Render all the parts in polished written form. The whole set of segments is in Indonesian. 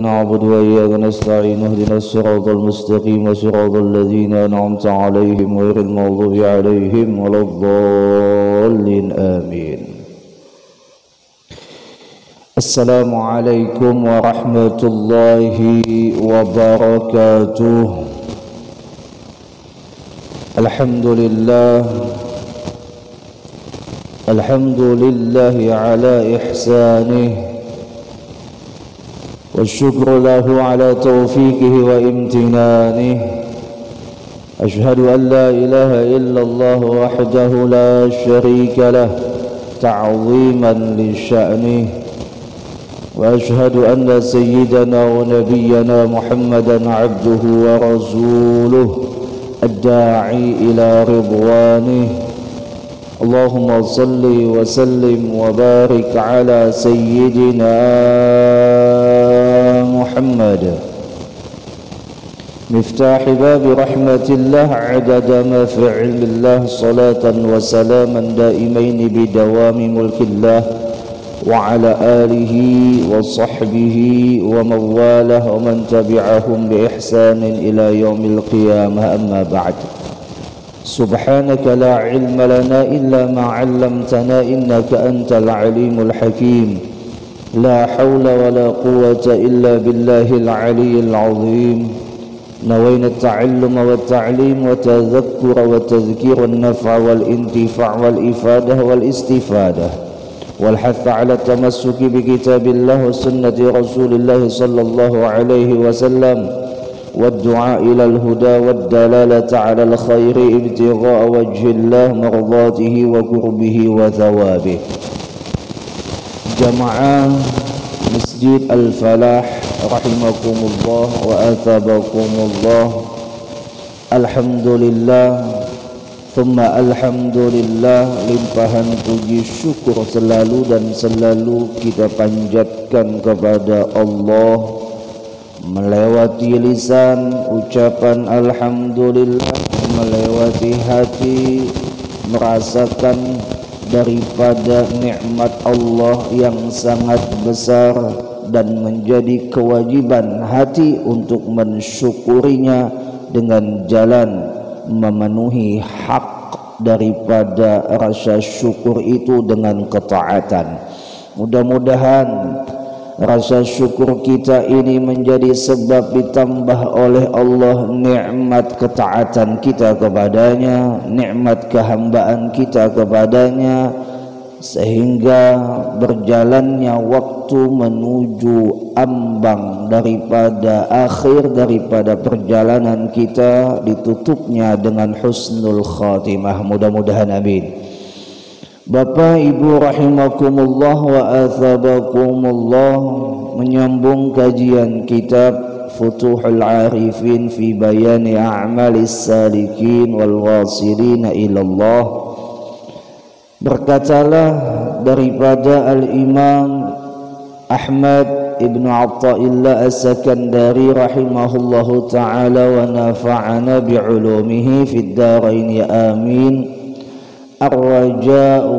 نعبد وإياك نستعين اهدنا الصراط المستقيم صراط الذين أنعمت عليهم غير المغضوب عليهم ولا الضالين آمين. السلام عليكم ورحمة الله وبركاته. الحمد لله على إحسانه والشكر له على توفيقه وامتنانه. أشهد أن لا إله إلا الله وحده لا شريك له تعظيما لشأنه، وأشهد أن سيدنا ونبينا محمدا عبده ورسوله الداعي إلى رضوانه. اللهم صل وسلم وبارك على سيدنا محمد مفتاح باب رحمة الله عدد ما في علم الله، صلاة وسلاما دائمين بدوام ملك الله وعلى آله وصحبه ومن والاه ومن تبعهم بإحسان إلى يوم القيامة. أما بعد، سبحانك لا علم لنا إلا ما علمتنا إنك أنت العليم الحكيم. لا حول ولا قوة إلا بالله العلي العظيم. نوينا التعلم والتعليم وتذكر والتذكير والنفع والانتفاع والإفادة والاستفادة والحث على التمسك بكتاب الله وسنة رسول الله صلى الله عليه وسلم والدعاء إلى الهدى والدلالة على الخير ابتغاء وجه الله مرضاته وقربه وثوابه. Jamaah Masjid Al-Falah rahimakumullah wa athabakumullah. Alhamdulillah thumma alhamdulillah, limpahan puji syukur selalu dan selalu kita panjatkan kepada Allah. Melewati lisan ucapan alhamdulillah, melewati hati merasakan daripada nikmat Allah yang sangat besar, dan menjadi kewajiban hati untuk mensyukurinya dengan jalan memenuhi hak daripada rasa syukur itu dengan ketaatan. Mudah-mudahan rasa syukur kita ini menjadi sebab ditambah oleh Allah nikmat ketaatan kita kepadanya, nikmat kehambaan kita kepadanya, sehingga berjalannya waktu menuju ambang daripada akhir daripada perjalanan kita ditutupnya dengan husnul khatimah. Mudah-mudahan amin. Bapak Ibu rahimakumullah wa athabakumullah, menyambung kajian kitab Futuhul Arifin fi bayani a'malis salikin wal wasilina ilallah. Berkatalah daripada Al-Imam Ahmad Ibn Atta'illah As-Sakandari rahimahullahu ta'ala wa nafa'ana bi'ulumihi fid darain ya amin. Ar-raja'u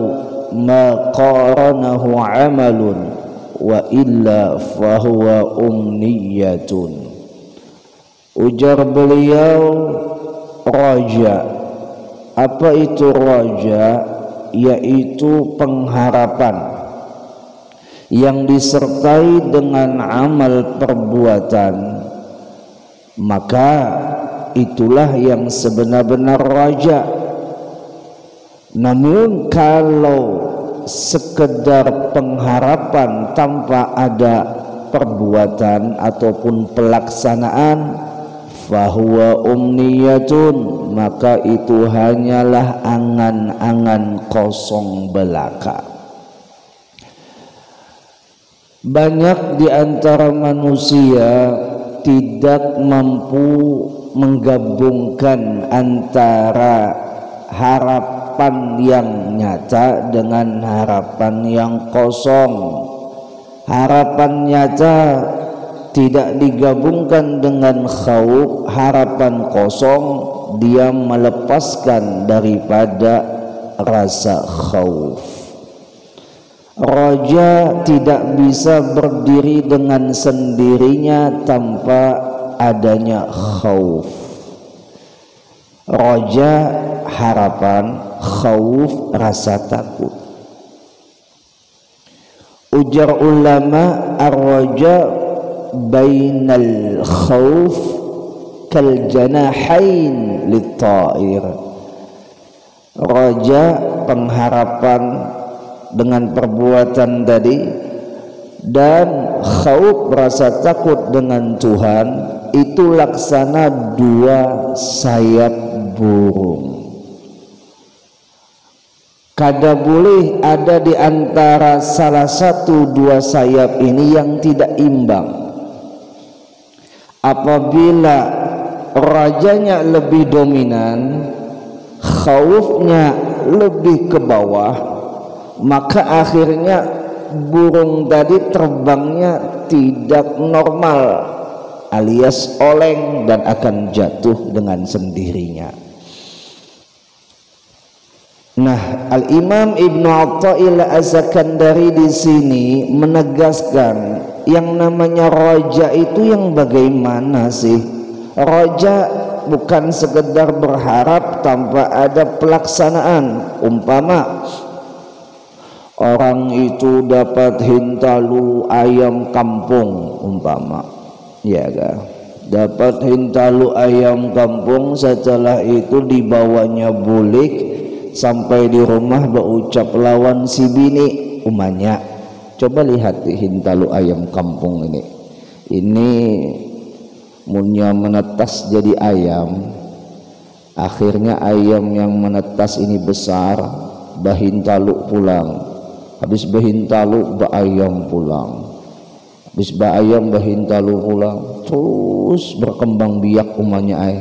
ma qaranahu amalun wa illa fahuwa umniyatun. Ujar beliau, raja. Apa itu raja? Yaitu pengharapan yang disertai dengan amal perbuatan, maka itulah yang sebenar-benar raja. Namun kalau sekedar pengharapan tanpa ada perbuatan ataupun pelaksanaan, fahuwa umniyatun, maka itu hanyalah angan-angan kosong belaka. Banyak di antara manusia tidak mampu menggabungkan antara harapan yang nyata dengan harapan yang kosong. Harapan nyata tidak digabungkan dengan khauf, harapan kosong dia melepaskan daripada rasa khauf. Raja tidak bisa berdiri dengan sendirinya tanpa adanya khauf. Raja harapan, khauf rasa takut. Ujar ulama, ar-raja bainal khauf kal janahain lit-ta'ir. Raja pengharapan dengan perbuatan tadi dan khauf rasa takut dengan Tuhan itu laksana dua sayap burung. Kada boleh ada di antara salah satu dua sayap ini yang tidak imbang. Apabila rajanya lebih dominan, khaufnya lebih ke bawah, maka akhirnya burung tadi terbangnya tidak normal alias oleng dan akan jatuh dengan sendirinya. Nah, Al-Imam Ibnu Athaillah Az-Zakandari di sini menegaskan yang namanya raja itu yang bagaimana sih? Raja bukan sekedar berharap tanpa ada pelaksanaan. Umpama orang itu dapat hintalu ayam kampung, umpama, ya kan? Dapat hintalu ayam kampung, setelah itu dibawanya bulik sampai di rumah berucap lawan si bini umanya. Coba lihat di hintalu ayam kampung ini munnya menetas jadi ayam. Akhirnya ayam yang menetas ini besar, bahintalu pulang. Habis bahintalu ayam pulang. Habis ayam bahintalu pulang. Terus berkembang biak umanya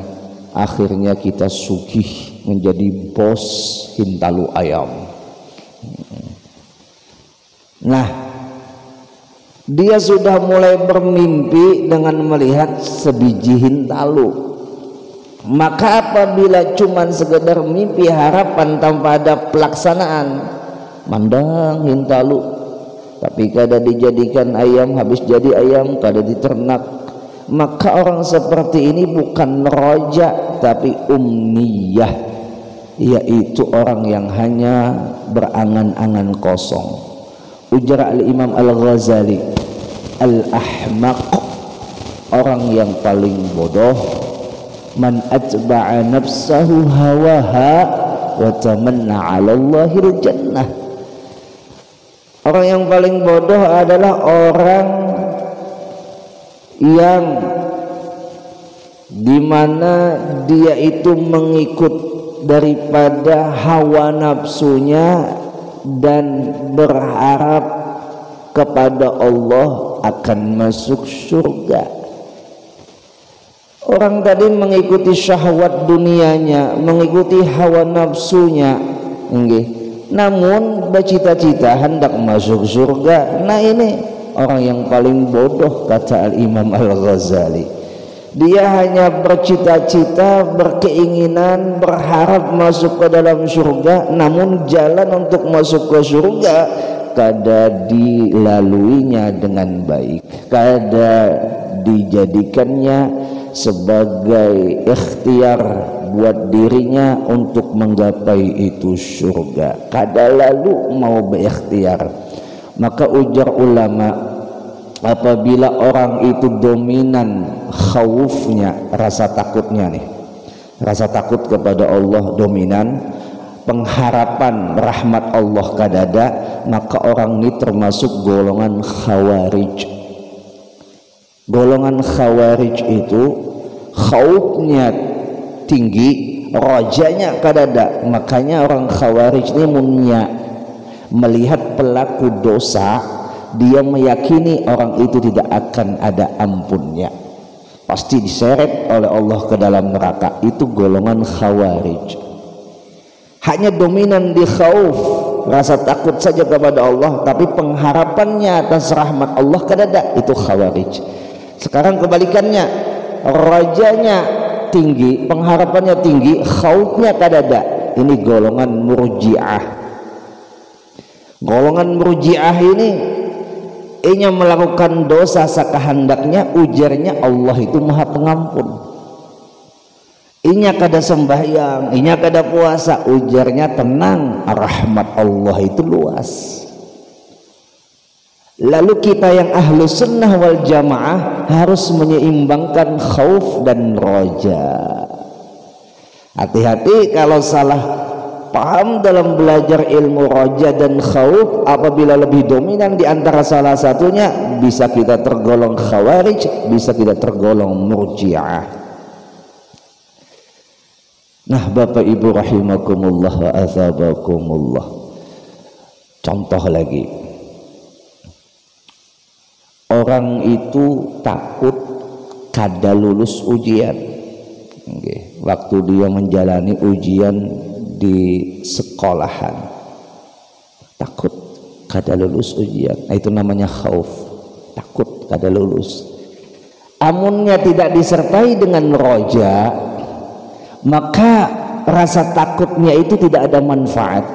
akhirnya kita sugih menjadi bos hintalu ayam. Nah, dia sudah mulai bermimpi dengan melihat sebiji hintalu. Maka apabila cuman sekedar mimpi harapan tanpa ada pelaksanaan, mandang hintalu tapi kada dijadikan ayam, habis jadi ayam kada diternak, maka orang seperti ini bukan raja tapi umniyah, yaitu orang yang hanya berangan-angan kosong. Ujar Al-Imam Al-Ghazali, al-ahmaq, orang yang paling bodoh, man atba'a nafsahu hawaha wa tamanna 'ala Allahil jannah. Orang yang paling bodoh adalah orang yang dimana dia itu mengikut daripada hawa nafsunya dan berharap kepada Allah akan masuk surga. Orang tadi mengikuti syahwat dunianya, mengikuti hawa nafsunya, namun bercita-cita hendak masuk surga. Nah, ini orang yang paling bodoh, kata Al-Imam Al-Ghazali. Dia hanya bercita-cita, berkeinginan, berharap masuk ke dalam surga, namun jalan untuk masuk ke surga kada dilaluinya dengan baik, kada dijadikannya sebagai ikhtiar buat dirinya untuk menggapai itu surga, kada lalu mau berikhtiar. Maka ujar ulama, apabila orang itu dominan khaufnya, rasa takutnya nih, rasa takut kepada Allah dominan, pengharapan rahmat Allah kadada, maka orang ini termasuk golongan khawarij. Golongan khawarij itu khaufnya tinggi, rajanya kadada. Makanya orang khawarij ini melihat pelaku dosa, dia meyakini orang itu tidak akan ada ampunnya, pasti diseret oleh Allah ke dalam neraka. Itu golongan khawarij. Hanya dominan di khauf, rasa takut saja kepada Allah, tapi pengharapannya atas rahmat Allah kadada, itu khawarij. Sekarang kebalikannya, rajanya tinggi, pengharapannya tinggi, khaufnya kadada, ini golongan murji'ah. Golongan Murji'ah ini inya melakukan dosa sakahandaknya, ujarnya Allah itu Maha Pengampun. Inya kada sembahyang, inya kada puasa, ujarnya tenang, rahmat Allah itu luas. Lalu kita yang ahlu sunnah wal jamaah harus menyeimbangkan khauf dan roja. Hati-hati kalau salah paham dalam belajar ilmu roja dan khauf. Apabila lebih dominan di antara salah satunya, bisa kita tergolong khawarij, bisa kita tergolong murji'ah. Nah Bapak Ibu rahimakumullah wa azabakumullah, contoh lagi, orang itu takut kada lulus ujian. Waktu dia menjalani ujian di sekolahan, takut kada lulus ujian, nah, itu namanya khauf, takut kada lulus. Amunnya tidak disertai dengan roja, maka rasa takutnya itu tidak ada manfaat,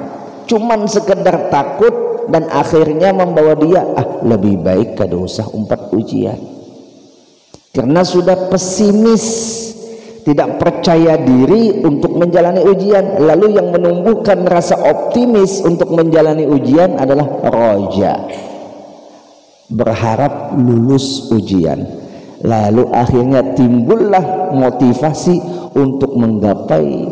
cuman sekedar takut dan akhirnya membawa dia lebih baik kada usah umpat ujian, karena sudah pesimis, tidak percaya diri untuk menjalani ujian. Lalu yang menumbuhkan rasa optimis untuk menjalani ujian adalah roja, berharap lulus ujian. Lalu akhirnya timbullah motivasi untuk menggapai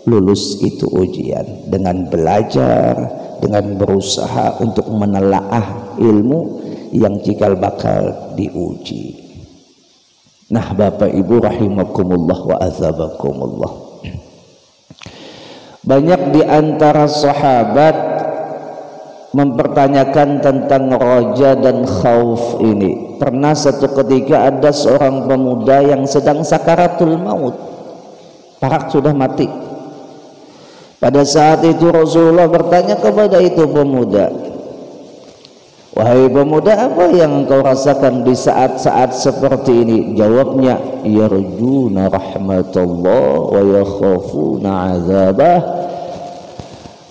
lulus itu ujian dengan belajar, dengan berusaha untuk menelaah ilmu yang cikal bakal diuji. Nah Bapak Ibu rahimakumullah wa azabakumullah, banyak di antara sahabat mempertanyakan tentang roja dan khauf ini. Pernah satu ketika ada seorang pemuda yang sedang sakaratul maut, parak sudah mati. Pada saat itu Rasulullah bertanya kepada itu pemuda, wahai pemuda, apa yang engkau rasakan di saat-saat seperti ini? Jawabnya, yarjuna rahmatullah wa yakhafuna azabah.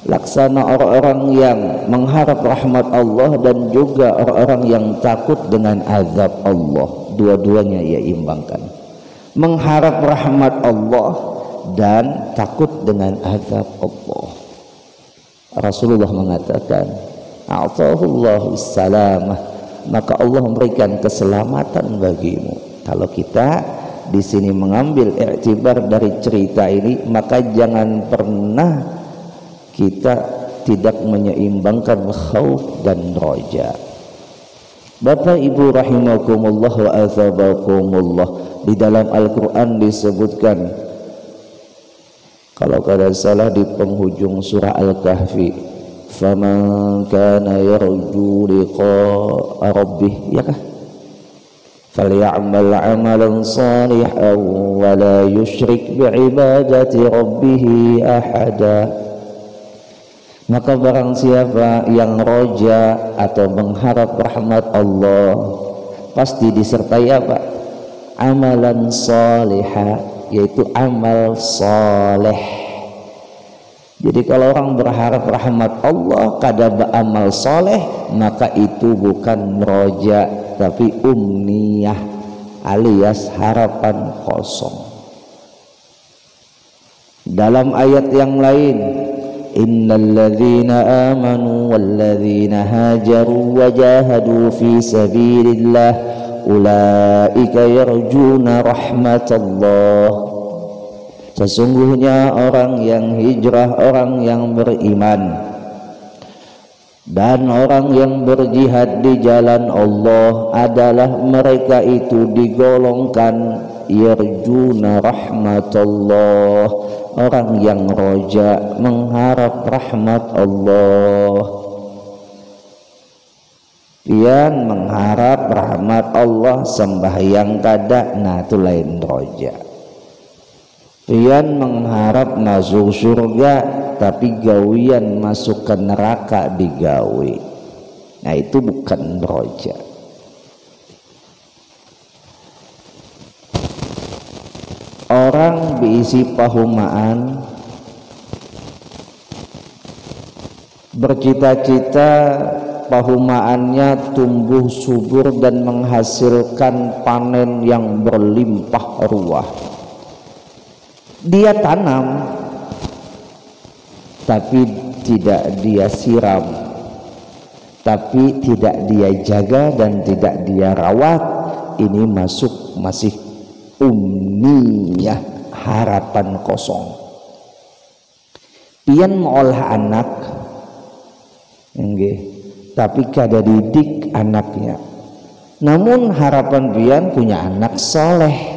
Laksana orang-orang yang mengharap rahmat Allah dan juga orang-orang yang takut dengan azab Allah. Dua-duanya ia imbangkan, mengharap rahmat Allah dan takut dengan azab Allah. Rasulullah mengatakan, a'tahullahu salamah, maka Allah memberikan keselamatan bagimu. Kalau kita di sini mengambil iktibar dari cerita ini, maka jangan pernah kita tidak menyeimbangkan khauf dan roja. Bapak Ibu rahimakumullah wa azabakumullah, di dalam Al-Quran disebutkan, kalau kada salah di penghujung surah Al-Kahfi, faman kana yarju liqa'a rabbih, ya kah? Falyamal amalan salihan wa la yusyrik bi'ibadati rabbih ahada. Maka barang siapa yang roja atau mengharap rahmat Allah, pasti disertai apa? Amalan salihah, yaitu amal soleh. Jadi kalau orang berharap rahmat Allah kada beramal soleh, maka itu bukan roja, tapi umniyah alias harapan kosong. Dalam ayat yang lain, innalladzina amanu walladzina hajaru wajahadu fi sabilillah ulaika yarjuna rahmatallah. Sesungguhnya orang yang hijrah, orang yang beriman dan orang yang berjihad di jalan Allah adalah mereka itu digolongkan yarjuna rahmatullah, orang yang roja mengharap rahmat Allah. Pian mengharap rahmat Allah sembahyang kada, nah itu lain roja. Pian mengharap masuk surga tapi gawian masuk ke neraka digawi, nah itu bukan roja. Orang diisi pahumaan bercita-cita pahumaannya tumbuh subur dan menghasilkan panen yang berlimpah ruah. Dia tanam tapi tidak dia siram, tapi tidak dia jaga dan tidak dia rawat. Ini masih umniyah, harapan kosong. Pian mengolah anak tapi kada didik anaknya. Namun harapan pian punya anak soleh,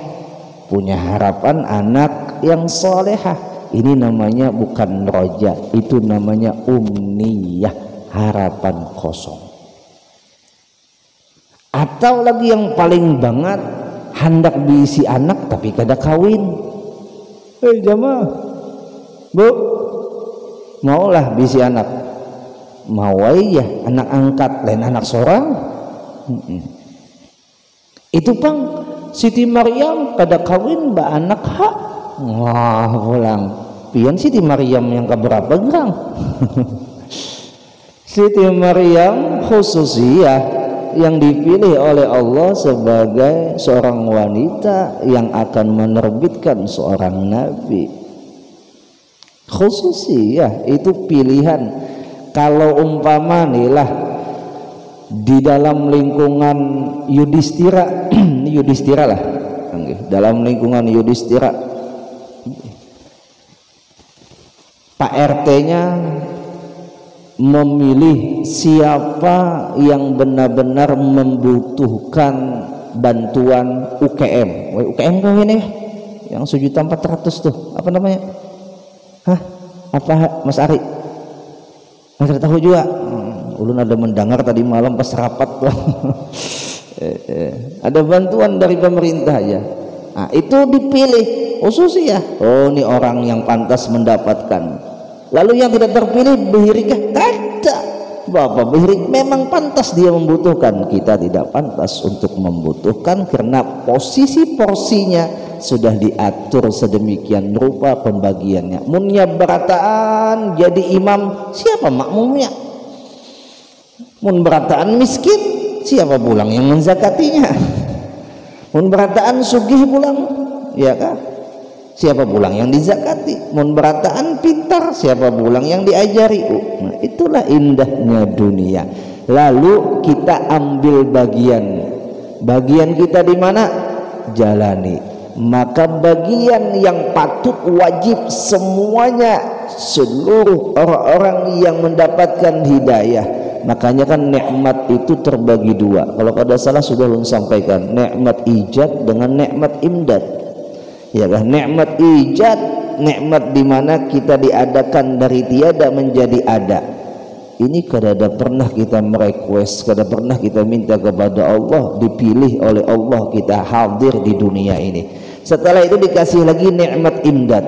punya harapan anak yang solehah. Ini namanya bukan roja, itu namanya umniyah, harapan kosong. Atau lagi yang paling banget, hendak diisi anak tapi kada kawin. Jamaah, bu, maulah bisi anak, mau ya anak angkat lain anak seorang. Itu pang Siti Maryam kada kawin mbak anak hak. Wah pulang pian Siti Maryam yang keberapa gerang? Siti Maryam khususiyah yang dipilih oleh Allah sebagai seorang wanita yang akan menerbitkan seorang nabi. Khususiyah itu pilihan. Kalau umpama nilah di dalam lingkungan Yudhistira, Yudhistira lah, dalam lingkungan Yudhistira, Pak RT-nya memilih siapa yang benar-benar membutuhkan bantuan UKM. UKM kau ini yang 1.400.000 tuh, apa namanya? Hah? Apa Mas Ari? Mas tahu juga. Ulun ada mendengar tadi malam pas rapat tuh. Ada bantuan dari pemerintah ya. Nah, itu dipilih khusus ya. Oh, ini orang yang pantas mendapatkan. Lalu yang tidak terpilih behirikah? Kada. Bapak behirik memang pantas dia membutuhkan. Kita tidak pantas untuk membutuhkan karena posisi porsinya sudah diatur sedemikian rupa pembagiannya. Munnya berataan jadi imam, siapa makmumnya? Mun berataan miskin, siapa pulang yang menzakatinya? Mun berataan sugih pulang, ya kan? Siapa pulang yang dizakati? Mun berataan pintar, siapa pulang yang diajari? Nah, itulah indahnya dunia. Lalu kita ambil bagian kita di mana? Jalani. Maka bagian yang patut wajib semuanya, seluruh orang-orang yang mendapatkan hidayah. Makanya kan nikmat itu terbagi dua. Kalau kada salah sudah belum sampaikan, nikmat ijad dengan nikmat imdad. Ya kan, nikmat ijad, nikmat di mana kita diadakan dari tiada menjadi ada. Ini kada pernah kita merequest, kada pernah kita minta kepada Allah, dipilih oleh Allah kita hadir di dunia ini. Setelah itu dikasih lagi nikmat imdad,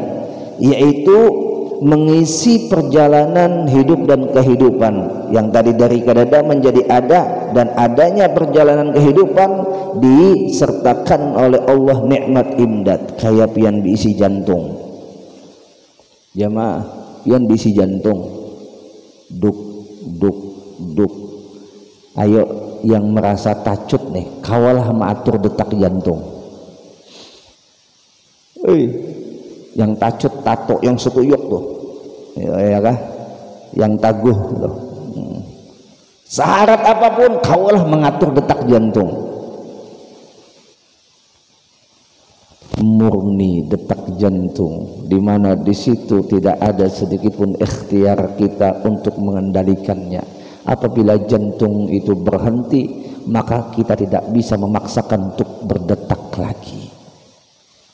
yaitu mengisi perjalanan hidup dan kehidupan yang tadi dari kada menjadi ada, dan adanya perjalanan kehidupan disertakan oleh Allah nikmat imdad. Kayak pian diisi jantung, jamaah, pian diisi jantung, duk duk duk. Ayo yang merasa tacut nih, kawalah mengatur detak jantung. Yang tacut, tato, yang setuyuk tuh, ya kah? Yang taguh tuh. Syarat apapun, kaulah mengatur detak jantung. Murni detak jantung, di mana di situ tidak ada sedikit pun ikhtiar kita untuk mengendalikannya. Apabila jantung itu berhenti, maka kita tidak bisa memaksakan untuk berdetak lagi.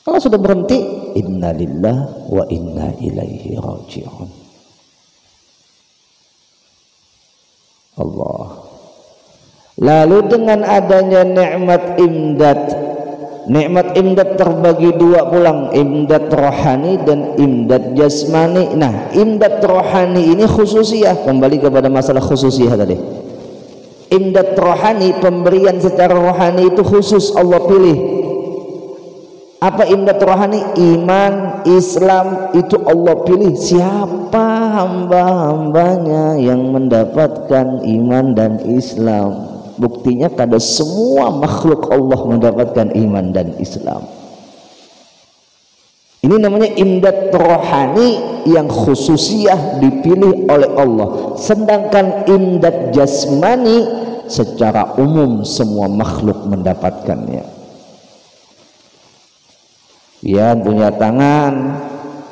Kalau sudah berhenti, innalillah wa inna ilaihi raji'un. Allah. Lalu dengan adanya nikmat imdad, nikmat imdad terbagi dua pulang, imdad rohani dan imdad jasmani. Nah, imdad rohani ini khususiyah, kembali kepada masalah khususiyah tadi. Imdad rohani, pemberian secara rohani itu khusus Allah pilih. Apa imdad rohani? Iman, Islam itu Allah pilih siapa hamba-hambanya yang mendapatkan iman dan Islam. Buktinya kada semua makhluk Allah mendapatkan iman dan Islam. Ini namanya imdad rohani yang khususiyah dipilih oleh Allah. Sedangkan imdad jasmani secara umum semua makhluk mendapatkannya. Pian punya tangan,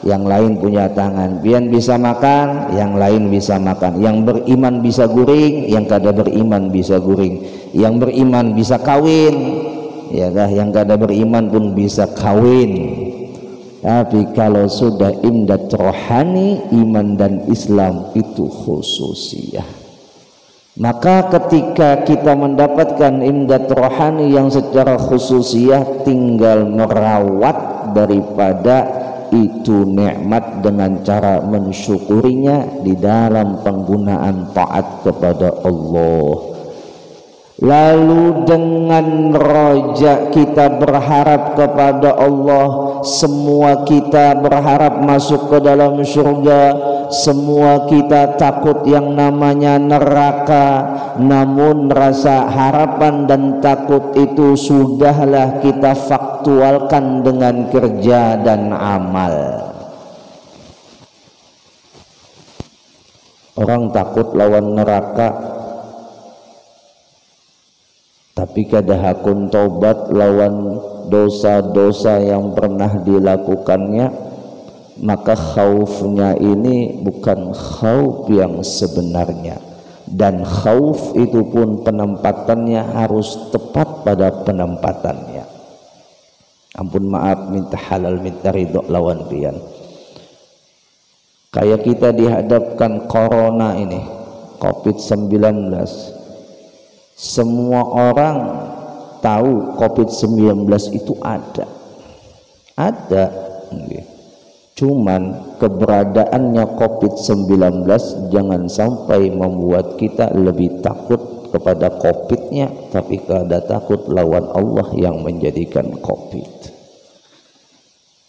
yang lain punya tangan. Pian bisa makan, yang lain bisa makan. Yang beriman bisa guring, yang kada beriman bisa guring. Yang beriman bisa kawin, ya kah? Yang kada beriman pun bisa kawin. Tapi kalau sudah imdad rohani, iman dan Islam itu khususiyah. Maka ketika kita mendapatkan imdad rohani yang secara khususiyah, tinggal merawat daripada itu nikmat dengan cara mensyukurinya di dalam penggunaan taat kepada Allah. Lalu dengan roja kita berharap kepada Allah, semua kita berharap masuk ke dalam surga, semua kita takut yang namanya neraka. Namun rasa harapan dan takut itu sudahlah kita faktualkan dengan kerja dan amal. Orang takut lawan neraka, tapi kada hakun taubat lawan dosa-dosa yang pernah dilakukannya, maka khaufnya ini bukan khauf yang sebenarnya. Dan khauf itu pun penempatannya harus tepat pada penempatannya. Ampun maaf, minta halal minta ridho lawan pian. Kayak kita dihadapkan corona ini, COVID-19. Semua orang tahu COVID-19 itu ada. Cuman keberadaannya COVID-19 jangan sampai membuat kita lebih takut kepada COVID-nya, tapi kada takut lawan Allah yang menjadikan COVID.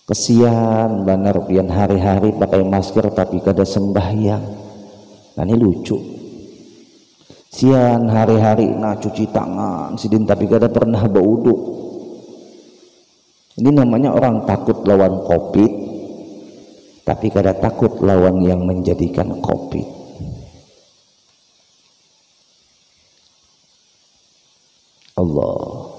Kesian benar pian hari-hari pakai masker tapi kada sembahyang. Nah, ini lucu. Sian hari-hari cuci tangan sidin tapi kada pernah berwudu. Ini namanya orang takut lawan COVID tapi kada takut lawan yang menjadikan COVID. Allah,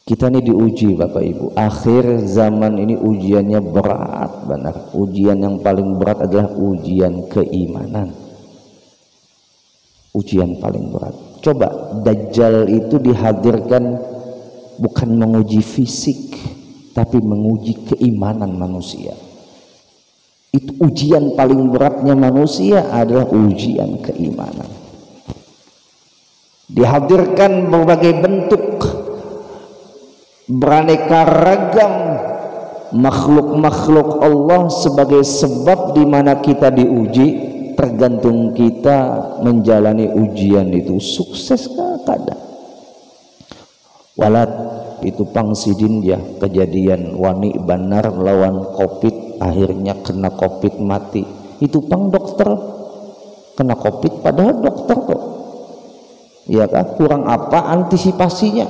kita ini diuji Bapak Ibu. Akhir zaman ini ujiannya berat benar. Ujian yang paling berat adalah ujian keimanan. Ujian paling berat. Coba Dajjal itu dihadirkan bukan menguji fisik, tapi menguji keimanan manusia. Itu ujian paling beratnya manusia adalah ujian keimanan. Dihadirkan berbagai bentuk, beraneka ragam makhluk-makhluk Allah sebagai sebab di mana kita diuji. Tergantung kita menjalani ujian itu sukseskah kada. Walat itu pangsidin ya kejadian wani banar lawan COVID, akhirnya kena COVID mati. Itu pang dokter kena COVID padahal dokter kok. Ya kan? Kurang apa antisipasinya?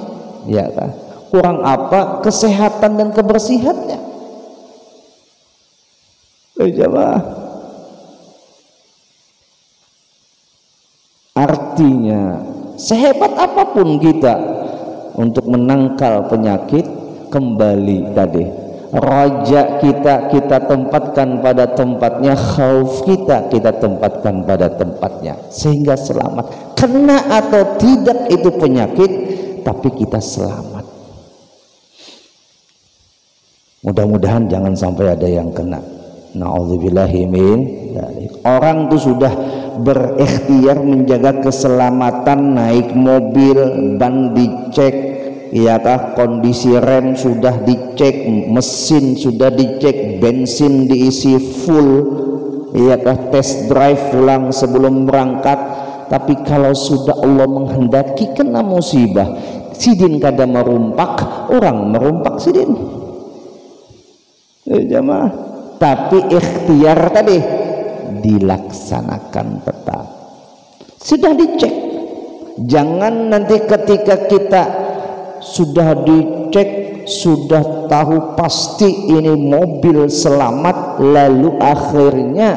Ya kan? Kurang apa kesehatan dan kebersihannya? Jamaah. Artinya sehebat apapun kita untuk menangkal penyakit, kembali tadi raja kita tempatkan pada tempatnya, khauf kita tempatkan pada tempatnya, sehingga selamat. Kena atau tidak itu penyakit, tapi kita selamat. Mudah-mudahan jangan sampai ada yang kena. Na'udzubillahi min dzalik. Orang tuh sudah berikhtiar menjaga keselamatan, naik mobil ban dicek, ya kah, kondisi rem sudah dicek, mesin sudah dicek, bensin diisi full, ya kah, test drive pulang sebelum berangkat. Tapi kalau sudah Allah menghendaki kena musibah, sidin kada merumpak, orang merumpak sidin. Jamaah, tapi ikhtiar tadi dilaksanakan tetap. Sudah dicek. Jangan nanti ketika kita sudah dicek, sudah tahu pasti ini mobil selamat, lalu akhirnya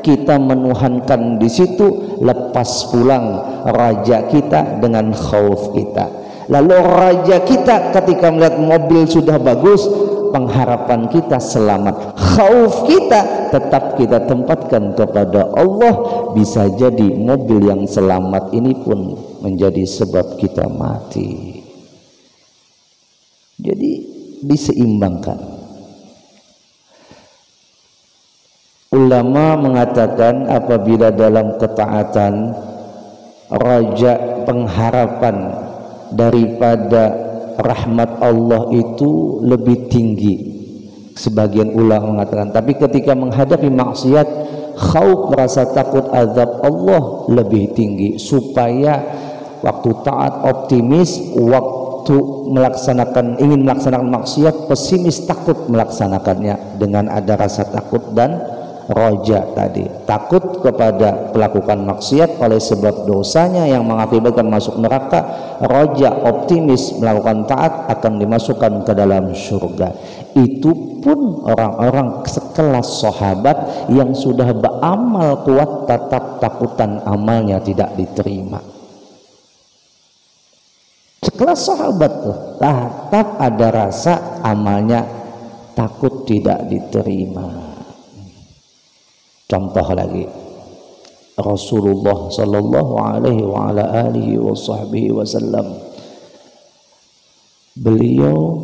kita menuhankan di situ, lepas pulang raja kita dengan khauf kita. Lalu raja kita ketika melihat mobil sudah bagus, pengharapan kita selamat, khauf kita tetap kita tempatkan kepada Allah. Bisa jadi mobil yang selamat ini pun menjadi sebab kita mati. Jadi diseimbangkan. Ulama mengatakan apabila dalam ketaatan raja pengharapan daripada rahmat Allah itu lebih tinggi, sebagian ulama mengatakan, tapi ketika menghadapi maksiat khauf, merasa takut azab Allah lebih tinggi, supaya waktu taat optimis, waktu ingin melaksanakan maksiat pesimis, takut melaksanakannya dengan ada rasa takut dan roja tadi, takut kepada melakukan maksiat oleh sebab dosanya yang mengakibatkan masuk neraka. Roja optimis melakukan taat akan dimasukkan ke dalam surga. Itu pun orang-orang sekelas sahabat yang sudah beramal kuat, tetap takutan amalnya tidak diterima. Sekelas sahabat tuh tetap ada rasa amalnya takut tidak diterima. Contoh lagi, Rasulullah sallallahu alaihi wa ala alihi wa sahbihi wasallam, beliau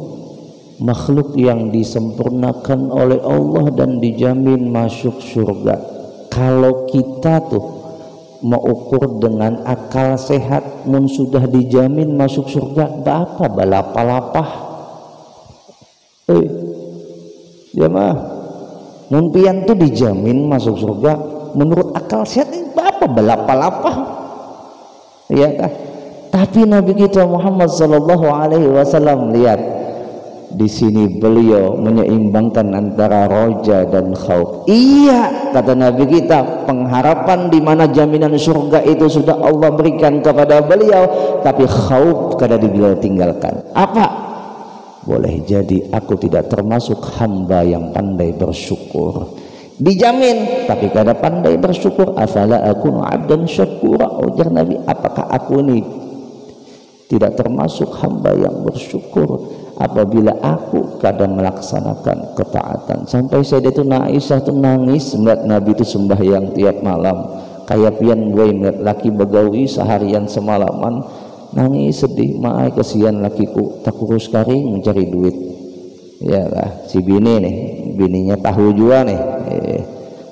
makhluk yang disempurnakan oleh Allah dan dijamin masuk surga. Kalau kita tuh mau ukur dengan akal sehat, mun sudah dijamin masuk surga, apa balapalapah? Jamaah, mun pian tuh dijamin masuk surga, menurut akal sehat ini apa balapalapah? Ya kah? Tapi Nabi kita Muhammad sallallahu alaihi wasallam, lihat di sini beliau menyeimbangkan antara roja dan khauf. Iya, kata Nabi kita, pengharapan di mana jaminan surga itu sudah Allah berikan kepada beliau, tapi khauf kada beliau tinggalkan. Apa? Boleh jadi aku tidak termasuk hamba yang pandai bersyukur. Dijamin tapi kada pandai bersyukur. Afala akunu abdan syakura, ujar Nabi, apakah aku ini tidak termasuk hamba yang bersyukur apabila aku kadang melaksanakan ketaatan? Sampai Sayyidatuna Aisyah itu nangis melihat Nabi itu sembahyang tiap malam, kayak pian gue melihat laki begawi seharian semalaman, nangis sedih, maai kesian lakiku tak kurus karing mencari duit. Ya lah, si bini nih, bininya tahu juga nih,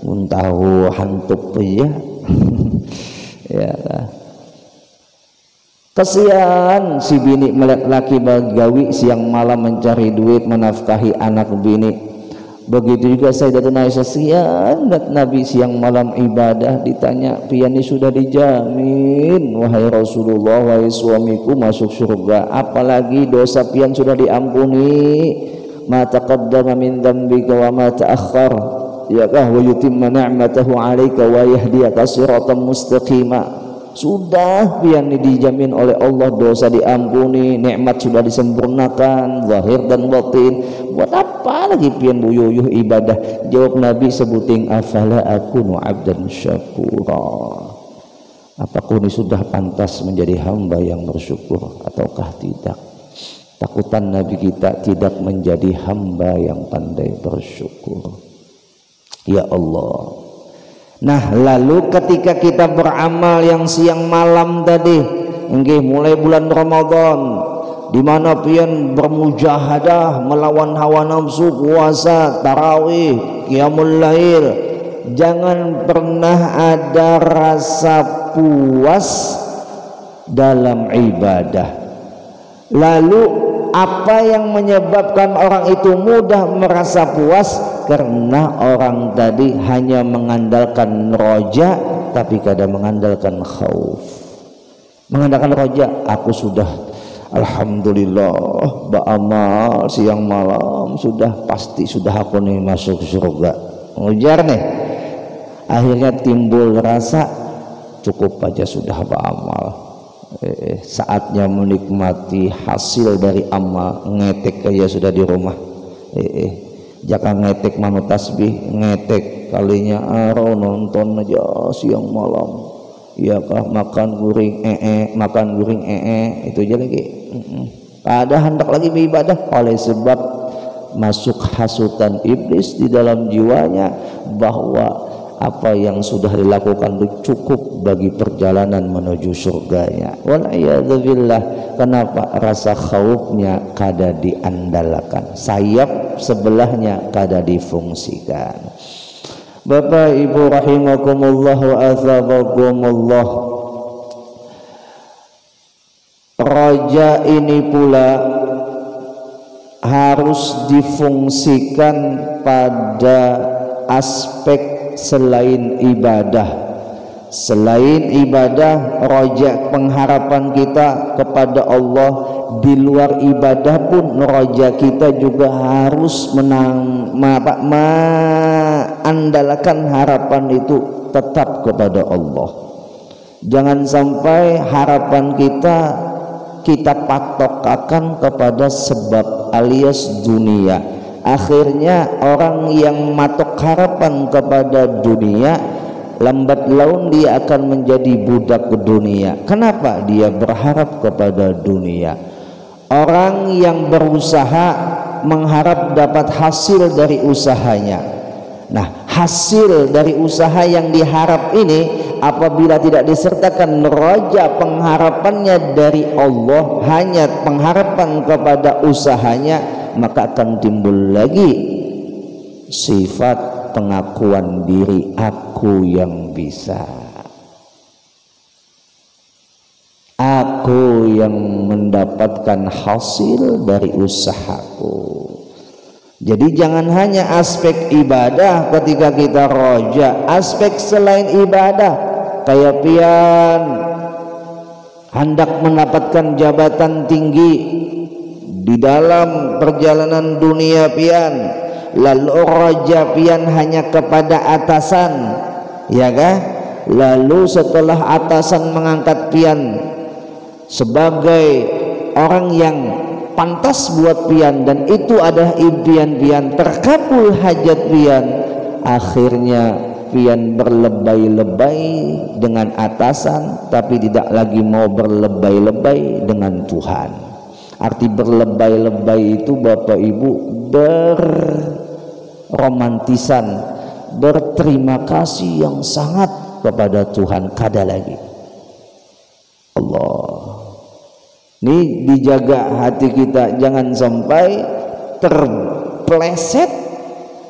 tahu hantuk ya. Ya lah, kesian si bini melihat laki begawi siang malam mencari duit menafkahi anak bini. Begitu juga Sayyidatuna Aisyah, siang Nabi siang malam ibadah, ditanya piani sudah dijamin wahai Rasulullah, wahai suamiku masuk surga, apalagi dosa pian sudah diampuni, ma taqaddama min dzambika wa ma ta'akhkhar, ya kah, wa yutimma ni'matahu 'alaika wa yahdiyaka siratan mustaqima. Sudah pian dijamin oleh Allah, dosa diampuni, nikmat sudah disempurnakan zahir dan batin, buat apa lagi pian buyuh ibadah? Jawab Nabi sebuting, afala akunu abdan syakura, apakah ini sudah pantas menjadi hamba yang bersyukur ataukah tidak? Takutan Nabi kita tidak menjadi hamba yang pandai bersyukur. Ya Allah. Nah, lalu ketika kita beramal yang siang malam tadi, mulai bulan Ramadan, di mana pian bermujahadah melawan hawa nafsu, puasa, tarawih, qiyamul lail, jangan pernah ada rasa puas dalam ibadah. Lalu apa yang menyebabkan orang itu mudah merasa puas? Karena orang tadi hanya mengandalkan roja tapi kadang mengandalkan khauf. Mengandalkan roja, aku sudah Alhamdulillah, ba'amal siang malam pasti sudah aku nih masuk surga. Ujar nih, akhirnya timbul rasa cukup aja sudah ba'amal. Saatnya menikmati hasil dari amal, ngetek aja sudah di rumah. Jangan ngetek manu tasbih, ngetek kalinya aro nonton aja siang malam. Iyakah makan guring itu aja lagi. Ada hendak lagi beribadah, oleh sebab masuk hasutan iblis di dalam jiwanya bahwa apa yang sudah dilakukan itu cukup bagi perjalanan menuju surganya. Wal'iyadzubillah. Kenapa? Rasa khaufnya kada diandalkan, sayap sebelahnya kada difungsikan. Bapak Ibu rahimakumullah wa athabakumullah, raja ini pula harus difungsikan pada aspek selain ibadah. Selain ibadah, raja pengharapan kita kepada Allah. Di luar ibadah pun raja kita juga harus andalkan harapan itu tetap kepada Allah. Jangan sampai harapan kita patokakan kepada sebab alias dunia. Akhirnya orang yang matok harapan kepada dunia, lambat laun dia akan menjadi budak ke dunia. Kenapa? Dia berharap kepada dunia. Orang yang berusaha mengharap dapat hasil dari usahanya. Nah, hasil dari usaha yang diharap ini apabila tidak disertakan raja pengharapannya dari Allah, hanya pengharapan kepada usahanya, maka akan timbul lagi sifat pengakuan diri, aku yang bisa, aku yang mendapatkan hasil dari usahaku. Jadi jangan hanya aspek ibadah ketika kita roja, aspek selain ibadah kayak pian hendak mendapatkan jabatan tinggi di dalam perjalanan dunia pian, lalu roja pian hanya kepada atasan, ya kah? Lalu setelah atasan mengangkat pian sebagai orang yang pantas buat pian dan itu adalah impian pian, terkabul hajat pian, akhirnya pian berlebay-lebay dengan atasan tapi tidak lagi mau berlebay-lebay dengan Tuhan. Arti berlebay-lebay itu Bapak Ibu berromantisan, berterima kasih yang sangat kepada Tuhan, kada lagi Allah. Ini dijaga hati kita, jangan sampai terpleset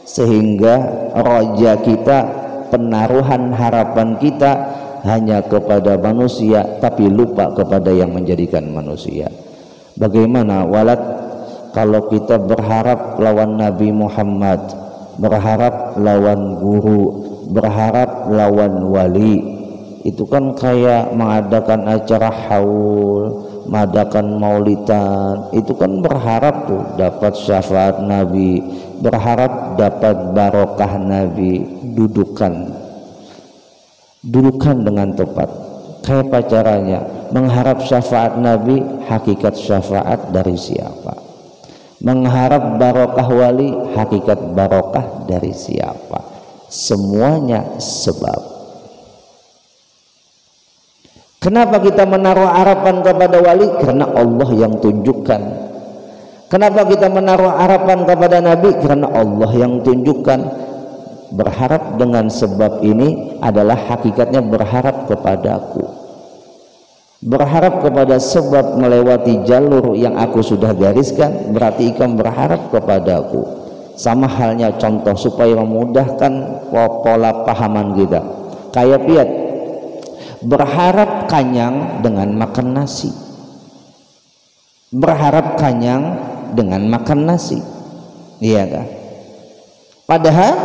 sehingga roja kita, penaruhan harapan kita hanya kepada manusia tapi lupa kepada yang menjadikan manusia. Bagaimana walad kalau kita berharap lawan Nabi Muhammad, berharap lawan guru, berharap lawan wali, itu kan kayak mengadakan acara haul, mengadakan maulidan, itu kan berharap tuh dapat syafaat Nabi, berharap dapat barokah Nabi. Dudukan dengan tepat. Kayak apa caranya? Mengharap syafaat Nabi, hakikat syafaat dari siapa? Mengharap barokah wali, hakikat barokah dari siapa? Semuanya sebab. Kenapa kita menaruh harapan kepada wali? Karena Allah yang tunjukkan. Kenapa kita menaruh harapan kepada Nabi? Karena Allah yang tunjukkan. Berharap dengan sebab ini adalah hakikatnya berharap kepadaku. Berharap kepada sebab melewati jalur yang aku sudah gariskan, berarti ikam berharap kepadaku. Sama halnya contoh supaya memudahkan pola pahaman kita. Kayak piat, berharap kanyang dengan makan nasi, berharap kanyang dengan makan nasi, iya kah? Padahal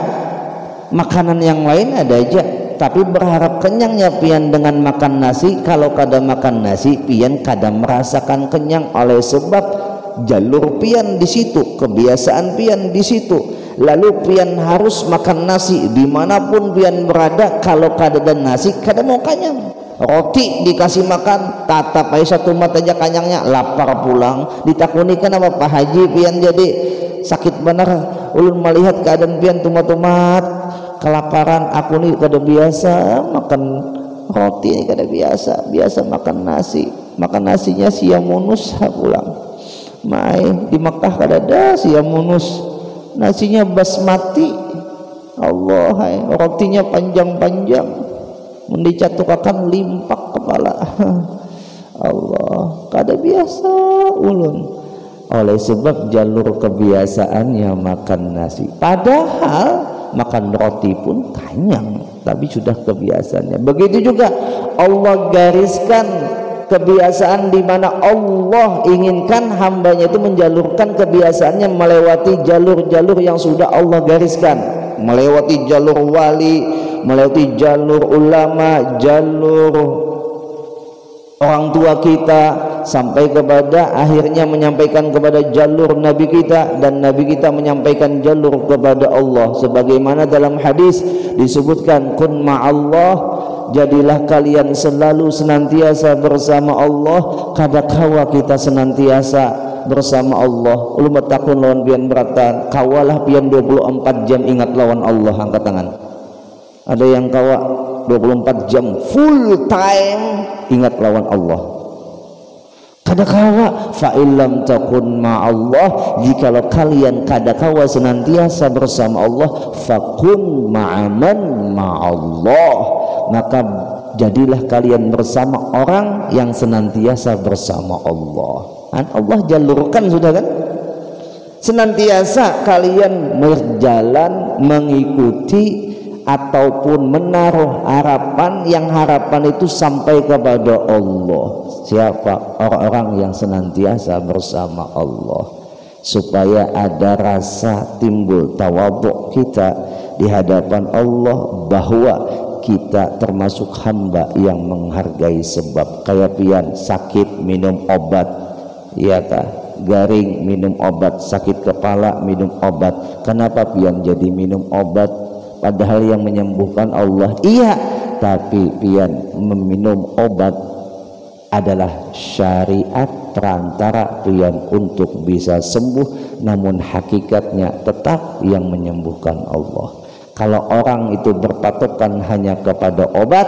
makanan yang lain ada aja, tapi berharap kenyangnya pian dengan makan nasi. Kalau kada makan nasi pian kada merasakan kenyang, oleh sebab jalur pian di situ, kebiasaan pian di situ. Lalu pian harus makan nasi dimanapun pian berada. Kalau kada ada nasi kada mau kenyang. Roti dikasih makan tatap aja satu mata aja kenyangnya, lapar pulang. Ditakuni kenapa Pak Haji pian jadi sakit benar. Ulun melihat keadaan pian tumat-tumat kelaparan. Aku nih kada biasa makan roti, kada biasa makan nasi. Makan nasinya siamunus pulang. Mai di Makkah kada ada siamunus, nasinya basmati. Allah, rotinya panjang-panjang, mendicatukakan limpak kepala. Allah, kada biasa ulun. Oleh sebab jalur kebiasaannya makan nasi, padahal makan roti pun kenyang, tapi sudah kebiasaannya. Begitu juga Allah gariskan kebiasaan di mana Allah inginkan hambanya itu menjalurkan kebiasaannya melewati jalur-jalur yang sudah Allah gariskan, melewati jalur wali, melewati jalur ulama, jalur orang tua kita, sampai kepada akhirnya menyampaikan kepada jalur Nabi kita, dan Nabi kita menyampaikan jalur kepada Allah. Sebagaimana dalam hadis disebutkan, kun ma'allah, jadilah kalian selalu senantiasa bersama Allah. Kadakawa kita senantiasa bersama Allah. Ulun takun lawan pian beratan, kawalah pian 24 jam ingat lawan Allah. Angkat tangan. Ada yang kawa 24 jam full time ingat lawan Allah. Kadakawa fa illam takun ma'allah, jikalau kalian kadakawa senantiasa bersama Allah, fakun ma'aman ma'allah, maka jadilah kalian bersama orang yang senantiasa bersama Allah. Allah jalurkan sudah kan, senantiasa kalian berjalan mengikuti ataupun menaruh harapan, yang harapan itu sampai kepada Allah. Siapa? Orang-orang yang senantiasa bersama Allah, supaya ada rasa timbul tawadhu kita di hadapan Allah, bahwa kita termasuk hamba yang menghargai sebab. Kayak pian sakit minum obat, iya kah? Garing minum obat, sakit kepala minum obat. Kenapa pian jadi minum obat? Padahal yang menyembuhkan Allah. Iya, tapi pian meminum obat adalah syariat perantara pian untuk bisa sembuh, namun hakikatnya tetap yang menyembuhkan Allah. Kalau orang itu berpatokan hanya kepada obat,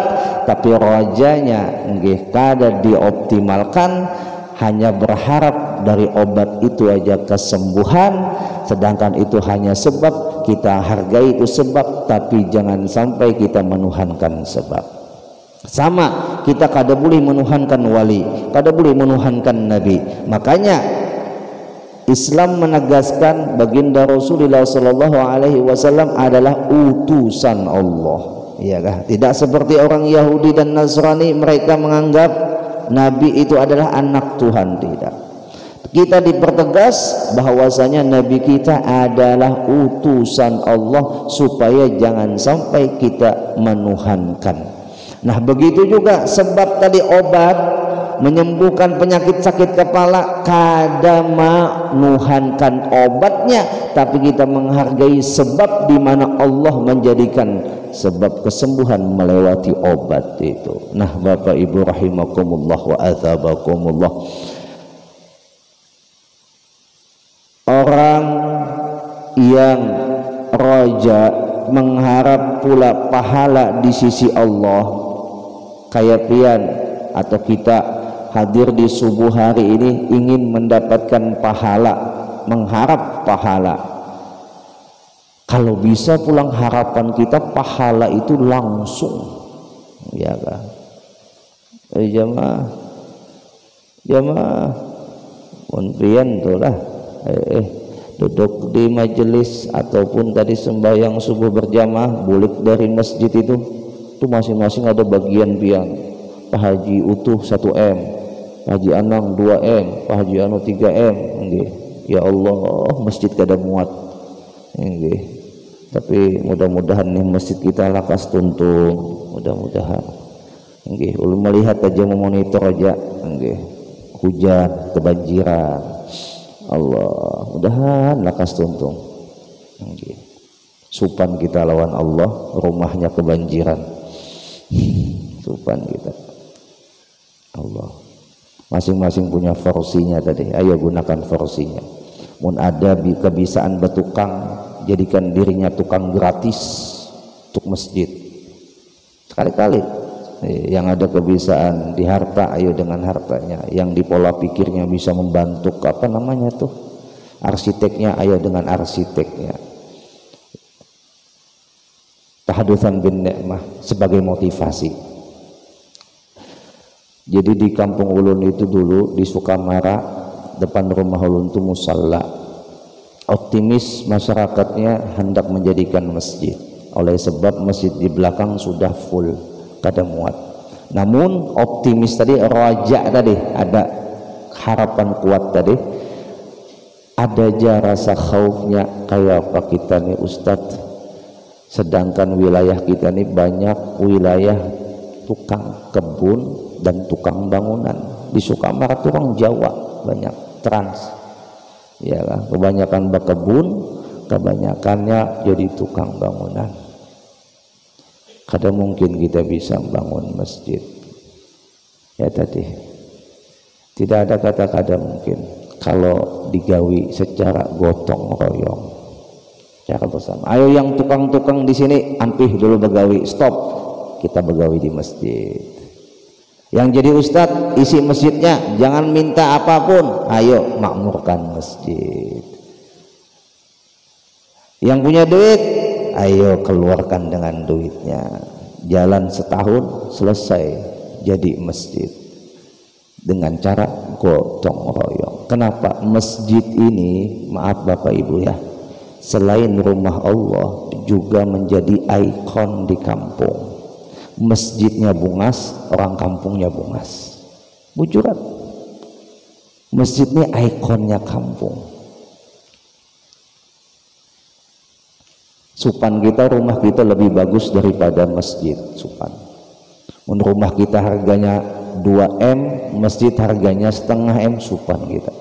tapi rojanya nggih kada dioptimalkan, hanya berharap dari obat itu aja kesembuhan, sedangkan itu hanya sebab. Kita hargai itu sebab, tapi jangan sampai kita menuhankan sebab. Sama, kita kada boleh menuhankan wali, kada boleh menuhankan nabi. Makanya Islam menegaskan baginda Rasulullah sallallahu alaihi wasallam adalah utusan Allah. Iyakah? Tidak seperti orang Yahudi dan Nasrani, mereka menganggap nabi itu adalah anak Tuhan. Tidak. Kita dipertegas bahwasanya nabi kita adalah utusan Allah, supaya jangan sampai kita menuhankan. Nah, begitu juga sebab tadi obat menyembuhkan penyakit sakit kepala, kada menuhankan obatnya, tapi kita menghargai sebab di mana Allah menjadikan sebab kesembuhan melewati obat itu. Nah, Bapak Ibu rahimakumullah wa athabakumullah, orang yang roja mengharap pula pahala di sisi Allah, kayak pian atau kita hadir di subuh hari ini ingin mendapatkan pahala, mengharap pahala. Kalau bisa pulang harapan kita pahala itu langsung, ya kan? Jamaah pian tuh lah. Duduk di majelis ataupun tadi sembahyang subuh berjamaah, bulik dari masjid itu masing-masing ada bagian pian. Pak Haji utuh 1M, Pak Haji Anang 2M, Pak Haji Anu 3M. Nggih. Ya Allah, masjid kada muat. Nggih. Tapi mudah-mudahan nih masjid kita lakas tuntung. mudah-mudahan nggih ulun melihat aja memonitor aja nggih hujan kebanjiran Allah mudahan lakas tuntung nggih supan kita lawan Allah rumahnya kebanjiran supan kita Allah masing-masing punya versinya tadi ayo gunakan versinya mun ada kebiasaan bertukang jadikan dirinya tukang gratis untuk masjid sekali-kali yang ada kebiasaan di harta ayo dengan hartanya yang di pola pikirnya bisa membantu apa namanya tuh arsiteknya ayo dengan arsiteknya tahadutsan bin ni'mah sebagai motivasi. Jadi di kampung ulun itu dulu di Sukamara depan rumah ulun itu musalla optimis masyarakatnya hendak menjadikan masjid oleh sebab masjid di belakang sudah full kada muat. Namun optimis tadi raja tadi ada harapan kuat tadi ada aja rasa khaufnya kayak apa kita nih Ustadz sedangkan wilayah kita nih banyak wilayah tukang kebun dan tukang bangunan di Sukamara itu orang Jawa banyak trans ya lah kebanyakan berkebun kebanyakannya jadi tukang bangunan kada mungkin kita bisa bangun masjid ya tadi tidak ada kata kada mungkin kalau digawi secara gotong royong cara bersama ayo yang tukang-tukang di sini ampih dulu begawi stop kita begawi di masjid yang jadi ustadz isi masjidnya jangan minta apapun ayo makmurkan masjid yang punya duit ayo keluarkan dengan duitnya jalan setahun selesai jadi masjid dengan cara gotong royong. Kenapa masjid ini maaf Bapak Ibu ya selain rumah Allah juga menjadi ikon di kampung. Masjidnya bungas, orang kampungnya bungas. Bujuran. Masjid ini ikonnya kampung. Supan kita, rumah kita lebih bagus daripada masjid Supan. Rumah kita harganya 2M, masjid harganya setengah M Supan kita.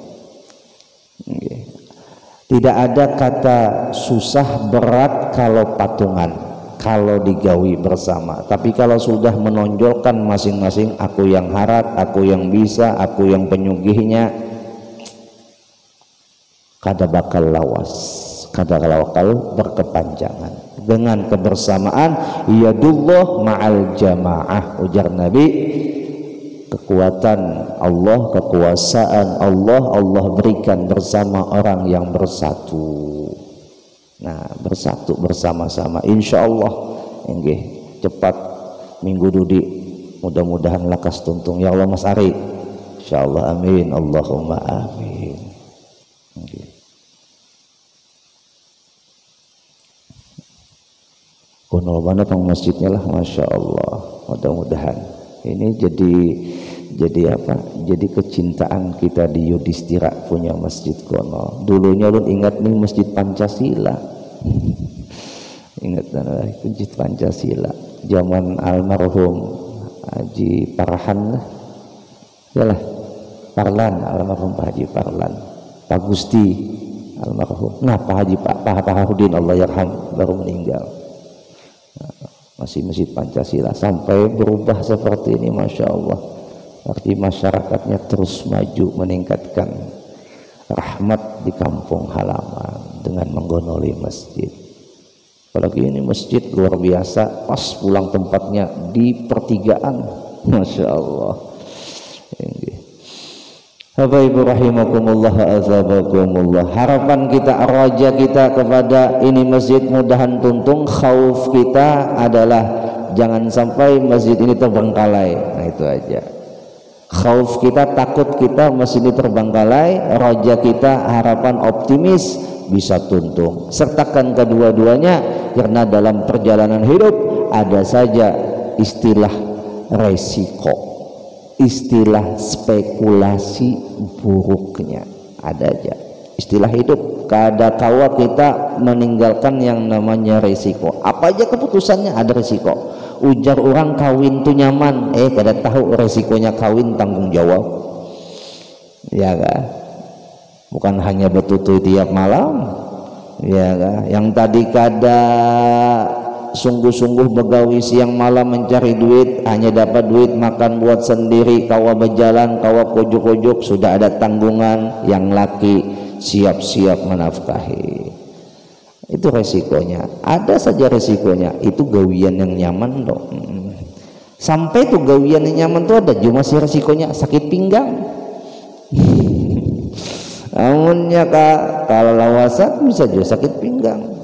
Tidak ada kata susah berat kalau patungan. Kalau digawi bersama, tapi kalau sudah menonjolkan masing-masing aku yang harat, aku yang bisa, aku yang penyugihnya, kada bakal lawas, kada bakal berkepanjangan. Dengan kebersamaan yadullah ma'al jamaah, ujar Nabi, kekuatan Allah, kekuasaan Allah, Allah berikan bersama orang yang bersatu. Nah, bersatu bersama-sama insyaallah nggih cepat minggu dudi mudah-mudahan lakas tuntung ya Allah Mas Ari insyaallah amin Allahumma amin nggih kono banget tong masjidnya lah masyaallah mudah-mudahan ini jadi apa jadi kecintaan kita di Yudhistira punya masjid kono dulunya lu ingat nih masjid Pancasila ingat masjid Pancasila zaman almarhum Haji Parhan ya lah Parlan almarhum Pak Haji Parlan Pak Gusti almarhum nah Pak Haji Pak Harudin Allah yarham baru meninggal masih masjid Pancasila sampai berubah seperti ini Masya Allah arti masyarakatnya terus maju meningkatkan rahmat di kampung halaman dengan menggonoli masjid. Apalagi ini masjid luar biasa pas pulang tempatnya di pertigaan Masya Allah. Bapak Ibu rahimakumullah azabakumullah. Harapan kita raja kita kepada ini masjid mudahan tuntung khauf kita adalah jangan sampai masjid ini terbengkalai. Nah itu aja. Khauf kita, takut kita masjid ini terbengkalai, raja kita harapan optimis bisa tuntung. Sertakan kedua-duanya karena dalam perjalanan hidup ada saja istilah resiko, istilah spekulasi buruknya, ada aja istilah hidup. Kada kawa kita meninggalkan yang namanya resiko. Apa aja keputusannya ada resiko. Ujar orang kawin tuh nyaman, kada tahu resikonya kawin tanggung jawab. Ya kan? Bukan hanya betutu tiap malam. Ya kan? Yang tadi kada sungguh-sungguh begawi siang malam mencari duit, hanya dapat duit makan buat sendiri, kawa berjalan, kawa pojok-pojok, sudah ada tanggungan, yang laki siap-siap menafkahi. Itu resikonya. Ada saja resikonya. Itu gawian yang nyaman loh. Sampai tuh gawian yang nyaman tuh ada, cuma sih resikonya sakit pinggang. Amunnya kalau lawasan bisa juga sakit pinggang.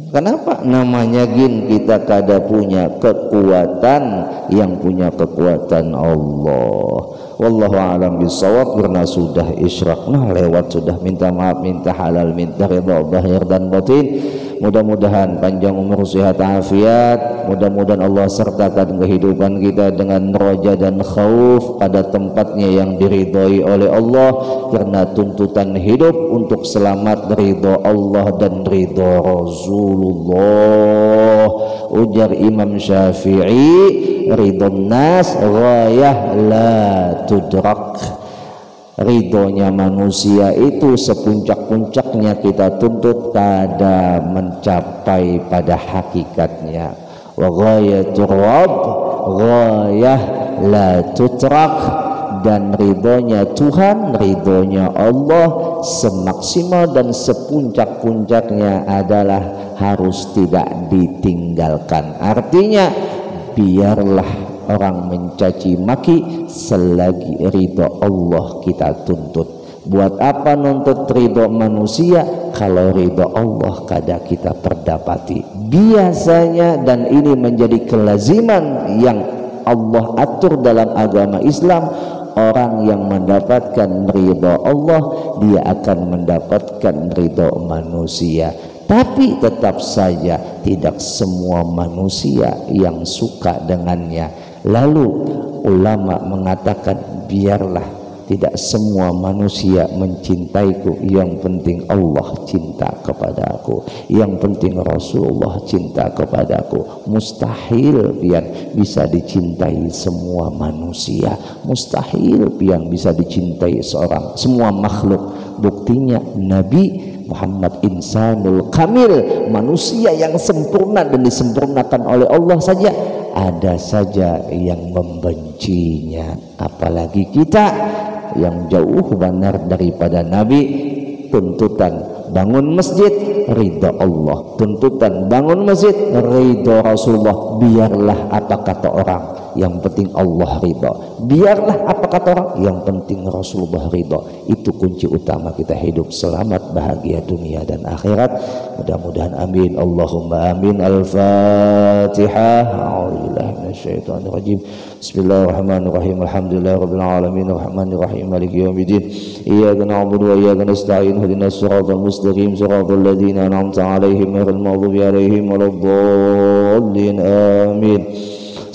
Kenapa? Namanya kita kada punya kekuatan, yang punya kekuatan Allah. Wallahu a'lam bishawab. Karena sudah isyrakna lewat, sudah minta maaf, minta halal, minta ridha zahir dan batin. Mudah-mudahan panjang umur, sehat afiat. Mudah-mudahan Allah sertakan kehidupan kita dengan roja dan khauf pada tempatnya yang diridhoi oleh Allah, karena tuntutan hidup untuk selamat ridho Allah dan ridho Rasulullah. Ujar Imam Syafi'i, ridhon nas ghayah la tudrak. Ridhonya manusia itu sepuncak-puncaknya kita tuntut, kada mencapai pada hakikatnya. Wa ghayatur rabb ghayah la tutrak. Dan ridhonya Tuhan, ridhonya Allah semaksimal dan sepuncak-puncaknya adalah harus tidak ditinggalkan. Artinya biarlah orang mencaci maki selagi ridho Allah kita tuntut. Buat apa nuntut ridho manusia kalau ridho Allah kada kita perdapati? Biasanya, dan ini menjadi kelaziman yang Allah atur dalam agama Islam, orang yang mendapatkan ridho Allah, dia akan mendapatkan ridho manusia. Tapi tetap saja tidak semua manusia yang suka dengannya. Lalu ulama mengatakan, biarlah tidak semua manusia mencintaiku, yang penting Allah cinta kepada aku, yang penting Rasulullah cinta kepada aku. Mustahil pian bisa dicintai semua manusia, mustahil pian bisa dicintai semua makhluk. Buktinya Nabi Muhammad insanul kamil, manusia yang sempurna dan disempurnakan oleh Allah saja, ada saja yang membencinya. Apalagi kita yang jauh benar daripada Nabi. Tuntutan bangun masjid ridha Allah, tuntutan bangun masjid ridha Rasulullah. Biarlah apa kata orang, yang penting Allah ridha. Biarlah apa kata orang, yang penting Rasulullah ridha. Itu kunci utama kita hidup selamat bahagia dunia dan akhirat. Mudah-mudahan amin. Allahumma amin. Al-Fatihah. A'udzubillahi minasyaitonir rajim. Bismillahirrahmanirrahim. Alhamdulillahirabbil alamin arrahmanirrahim maliki yaumiddin. Iyyaka na'budu wa iyyaka nasta'in. Ihdinas siratal mustaqim siratal ladzina an'amta 'alaihim ghairil maghdubi 'alaihim waladdallin. Amin.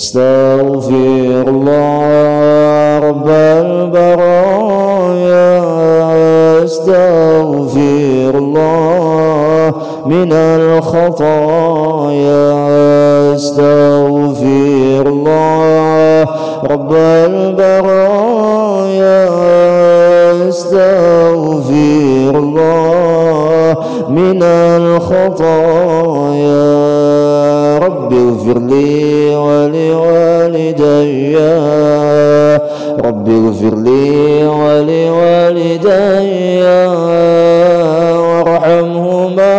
Astaghfirullah rabbal baraya. Astaghfirullah minal khataya. Astaghfirullah rabbal baraya. Astaghfirullah minal khataya. Rabbi ighfirli wa liwalidayya. Rabbi ighfirli wa liwalidayya warhamhuma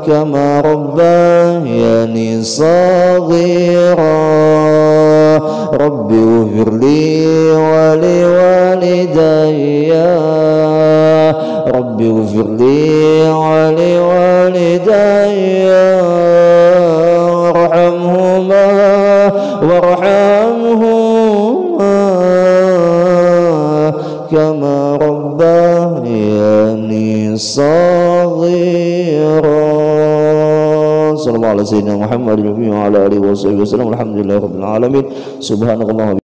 kama rabbayani saghira. Rabbi ighfirli wa liwalidayya. Rabbi ighfirli wa liwalidayya warhamhuma kama rabbayani saghira. Sallallahu alaihi wasallam Muhammad wa ala alihi wasallam. Alhamdulillahirabbil alamin. Subhanallah.